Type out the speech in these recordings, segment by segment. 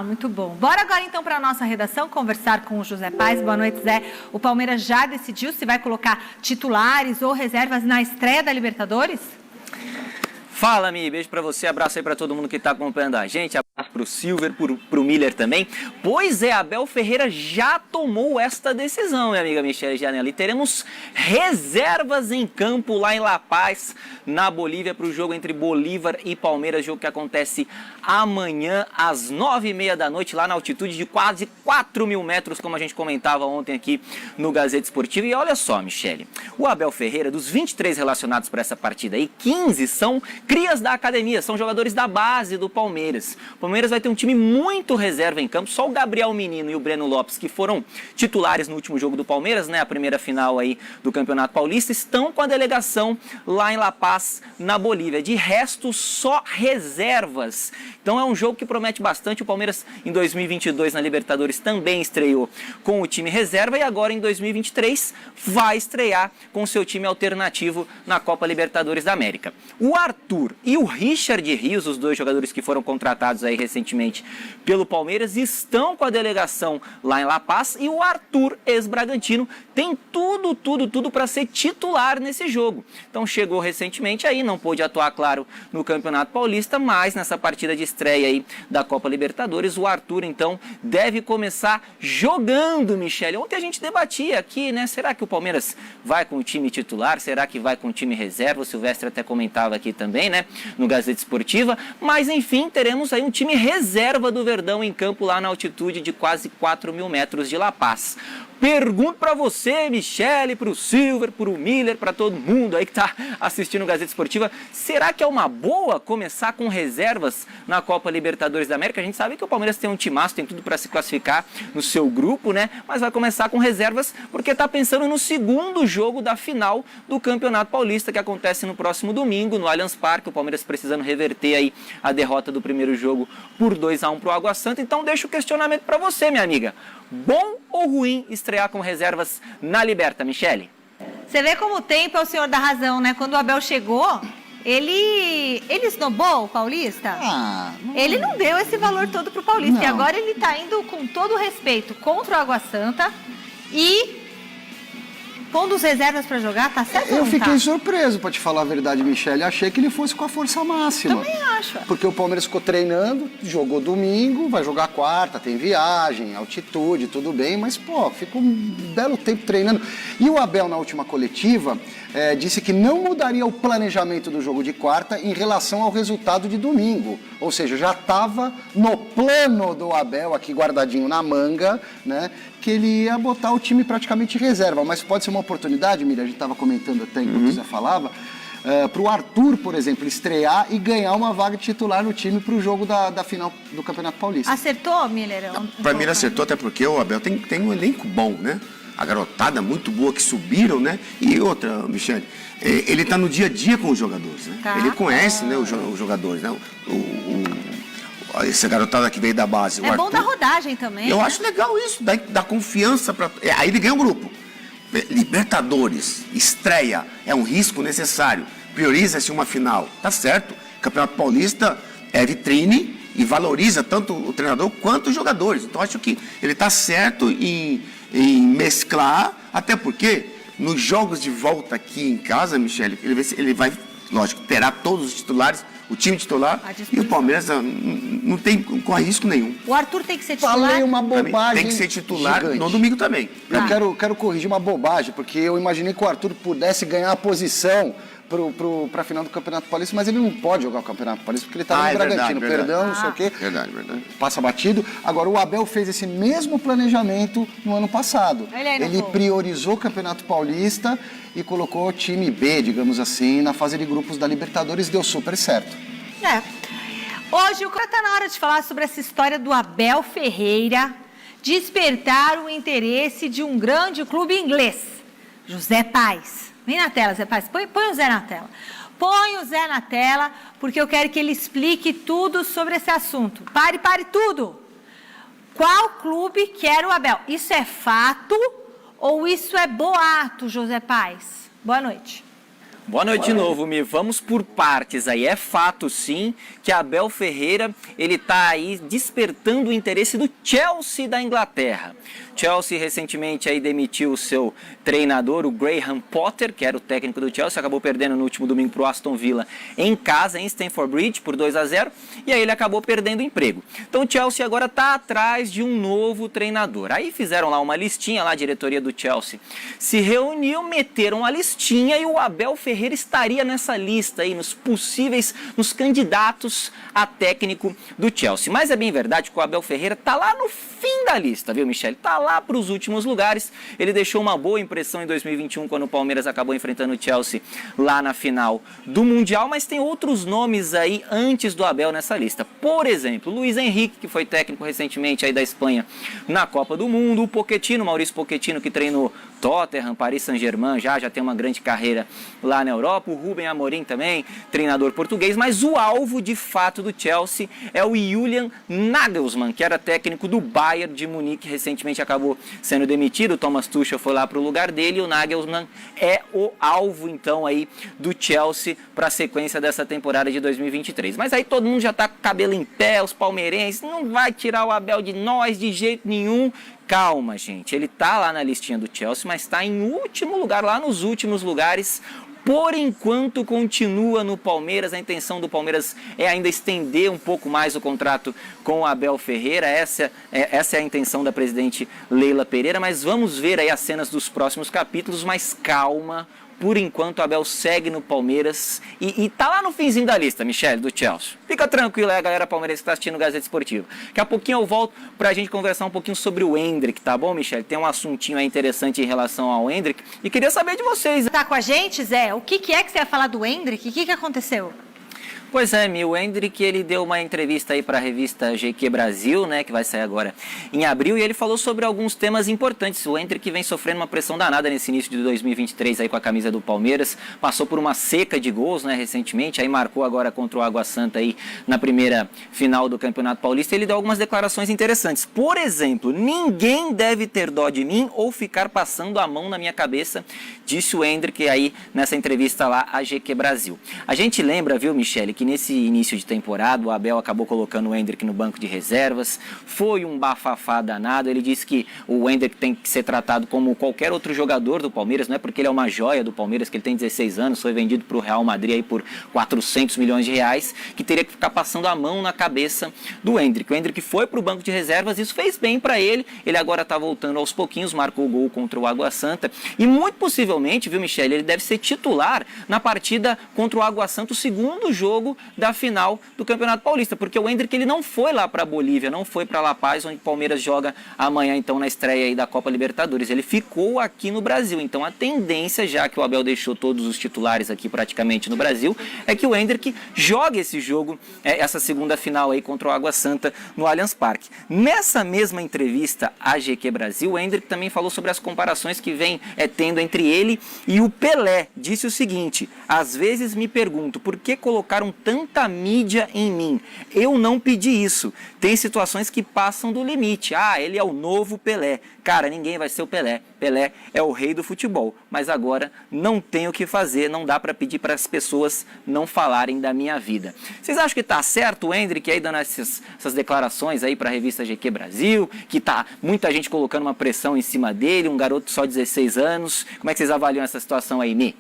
Muito bom. Bora agora então para a nossa redação conversar com o José Paes. Boa noite, Zé. O Palmeiras já decidiu se vai colocar titulares ou reservas na estreia da Libertadores? Fala, Mi, beijo pra você, abraço aí pra todo mundo que tá acompanhando a gente, abraço pro Silver, pro Miller também. Pois é, Abel Ferreira já tomou esta decisão, minha amiga Michele Gianella, e teremos reservas em campo lá em La Paz, na Bolívia, pro jogo entre Bolívar e Palmeiras, jogo que acontece amanhã às 9h30 da noite, lá na altitude de quase 4.000 metros, como a gente comentava ontem aqui no Gazeta Esportiva. E olha só, Michele, o Abel Ferreira, dos 23 relacionados para essa partida aí, 15 são crias da academia, são jogadores da base do Palmeiras. O Palmeiras vai ter um time muito reserva em campo, só o Gabriel Menino e o Breno Lopes, que foram titulares no último jogo do Palmeiras, né, a primeira final aí do Campeonato Paulista, estão com a delegação lá em La Paz, na Bolívia. De resto, só reservas. Então é um jogo que promete bastante. O Palmeiras em 2022 na Libertadores também estreou com o time reserva e agora em 2023 vai estrear com o seu time alternativo na Copa Libertadores da América. O Arthur e o Richard Rios, os dois jogadores que foram contratados aí recentemente pelo Palmeiras, estão com a delegação lá em La Paz, e o Arthur, ex-Bragantino, tem tudo para ser titular nesse jogo. Então chegou recentemente aí, não pôde atuar, claro, no Campeonato Paulista, mas nessa partida de estreia aí da Copa Libertadores, o Arthur então deve começar jogando, Michele. Ontem a gente debatia aqui, né, será que o Palmeiras vai com o time titular, será que vai com o time reserva? O Silvestre até comentava aqui também, né, no Gazeta Esportiva, mas enfim, teremos aí um time reserva do Verdão em campo lá na altitude de quase 4.000 metros de La Paz. Pergunto para você, Michele, para o Silver, para o Miller, para todo mundo aí que está assistindo o Gazeta Esportiva, será que é uma boa começar com reservas na Copa Libertadores da América? A gente sabe que o Palmeiras tem um timaço, tem tudo para se classificar no seu grupo, né? Mas vai começar com reservas porque está pensando no segundo jogo da final do Campeonato Paulista, que acontece no próximo domingo, no Allianz Parque. O Palmeiras precisando reverter aí a derrota do primeiro jogo por 2-1 para o Água Santa. Então deixa o questionamento para você, minha amiga. Bom ou ruim estrear com reservas na Liberta, Michele? Você vê como o tempo é o senhor da razão, né? Quando o Abel chegou, ele esnobou o Paulista. Ele não deu esse valor todo pro Paulista. Não. E agora ele tá indo com todo o respeito contra o Água Santa e pondo os reservas para jogar, tá certo? Eu fiquei surpreso, para te falar a verdade, Michele. Achei que ele fosse com a força máxima. Também acho. Porque o Palmeiras ficou treinando, jogou domingo, vai jogar quarta, tem viagem, altitude, tudo bem, mas, pô, fica um belo tempo treinando. E o Abel, na última coletiva, disse que não mudaria o planejamento do jogo de quarta em relação ao resultado de domingo. Ou seja, já estava no plano do Abel, aqui guardadinho na manga, né, que ele ia botar o time praticamente reserva. Mas pode ser uma oportunidade, Miriam, a gente estava comentando até enquanto você falava, para o Arthur, por exemplo, estrear e ganhar uma vaga de titular no time para o jogo da final do Campeonato Paulista. Acertou, Miller? Para mim ele acertou, até porque o Abel tem um elenco bom, né? A garotada muito boa que subiram, né? E outra, Michele, ele está no dia a dia com os jogadores, né? Tá. Ele conhece, né, os jogadores, né? Essa garotada que veio da base. É bom da rodagem também. Eu acho legal isso, dá confiança para. Aí ele ganha o grupo. Libertadores, estreia, é um risco necessário. Prioriza-se uma final, tá certo? Campeonato Paulista é vitrine e valoriza tanto o treinador quanto os jogadores. Então acho que ele tá certo em mesclar, até porque nos jogos de volta aqui em casa, Michele, ele vai, lógico, terá todos os titulares, o time titular, e o Palmeiras não tem corre risco nenhum. O Arthur tem que ser titular? Falei uma bobagem. Tem que ser titular gigante. No domingo também. Eu quero corrigir uma bobagem, porque eu imaginei que o Arthur pudesse ganhar a posição para a final do Campeonato Paulista, mas ele não pode jogar o Campeonato Paulista porque ele está no Bragantino. Perdão, não sei o quê. Verdade. Passa batido. Agora, o Abel fez esse mesmo planejamento no ano passado. Ele priorizou o Campeonato Paulista e colocou o time B, digamos assim, na fase de grupos da Libertadores, deu super certo. Hoje, está na hora de falar sobre essa história do Abel Ferreira despertar o interesse de um grande clube inglês, José Paes. Vem na tela, Zé Paes. Põe o Zé na tela. Põe o Zé na tela, porque eu quero que ele explique tudo sobre esse assunto. Pare tudo. Qual clube quer o Abel? Isso é fato ou isso é boato, José Paes? Boa noite. Boa noite de novo, Mi. Vamos por partes aí. É fato, sim, que Abel Ferreira, ele tá aí despertando o interesse do Chelsea da Inglaterra. Chelsea recentemente aí demitiu o seu treinador, o Graham Potter, que era o técnico do Chelsea, acabou perdendo no último domingo para o Aston Villa em casa, em Stamford Bridge, por 2-0, e aí ele acabou perdendo o emprego. Então o Chelsea agora está atrás de um novo treinador. Aí fizeram lá uma listinha, lá a diretoria do Chelsea se reuniu, meteram a listinha e o Abel Ferreira estaria nessa lista aí, nos candidatos a técnico do Chelsea. Mas é bem verdade que o Abel Ferreira está lá no fim da lista, viu, Michele? Está lá para os últimos lugares. Ele deixou uma boa impressão em 2021, quando o Palmeiras acabou enfrentando o Chelsea lá na final do Mundial, mas tem outros nomes aí antes do Abel nessa lista. Por exemplo, Luiz Henrique, que foi técnico recentemente aí da Espanha na Copa do Mundo, o Pochettino, Maurício Pochettino, que treinou Tottenham, Paris Saint-Germain, já tem uma grande carreira lá na Europa, o Rubem Amorim também, treinador português, mas o alvo de fato do Chelsea é o Julian Nagelsmann, que era técnico do Bayern de Munique, recentemente acabou sendo demitido, o Thomas Tuchel foi lá para o lugar dele, e o Nagelsmann é o alvo então aí do Chelsea para a sequência dessa temporada de 2023. Mas aí todo mundo já está com o cabelo em pé, os palmeirenses, não vai tirar o Abel de nós de jeito nenhum. Calma, gente, ele tá lá na listinha do Chelsea, mas está em último lugar, lá nos últimos lugares. Por enquanto continua no Palmeiras, a intenção do Palmeiras é ainda estender um pouco mais o contrato com o Abel Ferreira, essa é a intenção da presidente Leila Pereira, mas vamos ver aí as cenas dos próximos capítulos, mas calma. Por enquanto, o Abel segue no Palmeiras e tá lá no finzinho da lista, Michele, do Chelsea. Fica tranquilo aí, a galera palmeirense que tá assistindo o Gazeta Esportiva. Daqui a pouquinho eu volto pra gente conversar um pouquinho sobre o Endrick, tá bom, Michele? Tem um assuntinho aí interessante em relação ao Endrick e queria saber de vocês. Tá com a gente, Zé? O que é que você ia falar do Endrick? O que aconteceu? Pois é, o Endrick, ele deu uma entrevista aí para a revista GQ Brasil, né, que vai sair agora em abril, e ele falou sobre alguns temas importantes. O Endrick vem sofrendo uma pressão danada nesse início de 2023 aí com a camisa do Palmeiras, passou por uma seca de gols, né, recentemente, aí marcou agora contra o Água Santa aí na primeira final do Campeonato Paulista. Ele deu algumas declarações interessantes. Por exemplo, ninguém deve ter dó de mim ou ficar passando a mão na minha cabeça, disse o Endrick aí nessa entrevista lá à GQ Brasil. A gente lembra, viu, Michele, que nesse início de temporada o Abel acabou colocando o Endrick no banco de reservas, foi um bafafá danado. Ele disse que o Endrick tem que ser tratado como qualquer outro jogador do Palmeiras, não é porque ele é uma joia do Palmeiras, que ele tem 16 anos, foi vendido para o Real Madrid aí por 400 milhões de reais, que teria que ficar passando a mão na cabeça do Endrick. O Endrick foi para o banco de reservas, isso fez bem para ele agora está voltando aos pouquinhos, marcou o gol contra o Água Santa e muito possivelmente, viu, Michele, ele deve ser titular na partida contra o Água Santa, o segundo jogo da final do Campeonato Paulista, porque o Endrick ele não foi lá para a Bolívia, não foi para La Paz, onde o Palmeiras joga amanhã então na estreia aí da Copa Libertadores, ele ficou aqui no Brasil. Então a tendência, já que o Abel deixou todos os titulares aqui praticamente no Brasil, é que o Endrick jogue esse jogo, essa segunda final aí contra o Água Santa no Allianz Parque. Nessa mesma entrevista à GQ Brasil, o Endrick também falou sobre as comparações que vem tendo entre ele e o Pelé. Disse o seguinte: às vezes me pergunto por que colocaram tanta mídia em mim. Eu não pedi isso. Tem situações que passam do limite. Ah, ele é o novo Pelé. Cara, ninguém vai ser o Pelé. Pelé é o rei do futebol. Mas agora não tem o que fazer. Não dá para pedir para as pessoas não falarem da minha vida. Vocês acham que tá certo o Endrick aí dando essas declarações aí para a revista GQ Brasil? Que tá muita gente colocando uma pressão em cima dele, um garoto só de 16 anos. Como é que vocês avaliam essa situação aí, Mi?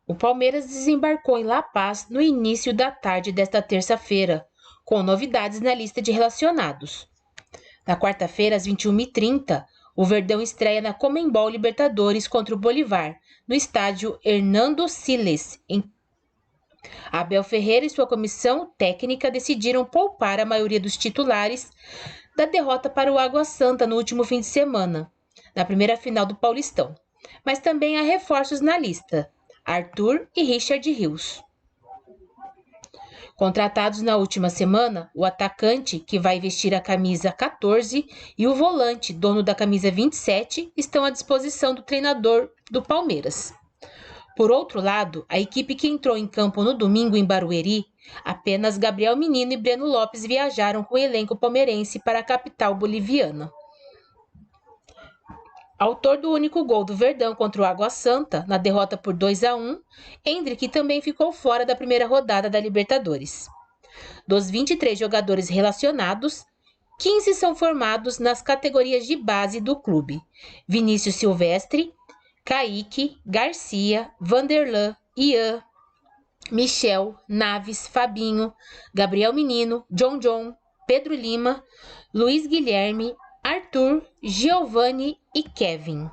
O Palmeiras desembarcou em La Paz no início da tarde desta terça-feira, com novidades na lista de relacionados. Na quarta-feira, às 21h30, o Verdão estreia na Conmebol Libertadores contra o Bolívar, no estádio Hernando Siles. Abel Ferreira e sua comissão técnica decidiram poupar a maioria dos titulares da derrota para o Água Santa no último fim de semana, na primeira final do Paulistão. Mas também há reforços na lista: Arthur e Richard Rios. Contratados na última semana, o atacante, que vai vestir a camisa 14, e o volante, dono da camisa 27, estão à disposição do treinador do Palmeiras. Por outro lado, a equipe que entrou em campo no domingo em Barueri, apenas Gabriel Menino e Breno Lopes viajaram com o elenco palmeirense para a capital boliviana. Autor do único gol do Verdão contra o Água Santa, na derrota por 2-1, Endrick também ficou fora da primeira rodada da Libertadores. Dos 23 jogadores relacionados, 15 são formados nas categorias de base do clube: Vinícius Silvestre, Kaique, Garcia, Vanderlan, Ian, Michel, Naves, Fabinho, Gabriel Menino, John, Pedro Lima, Luiz Guilherme, Arthur, Giovani e Kevin.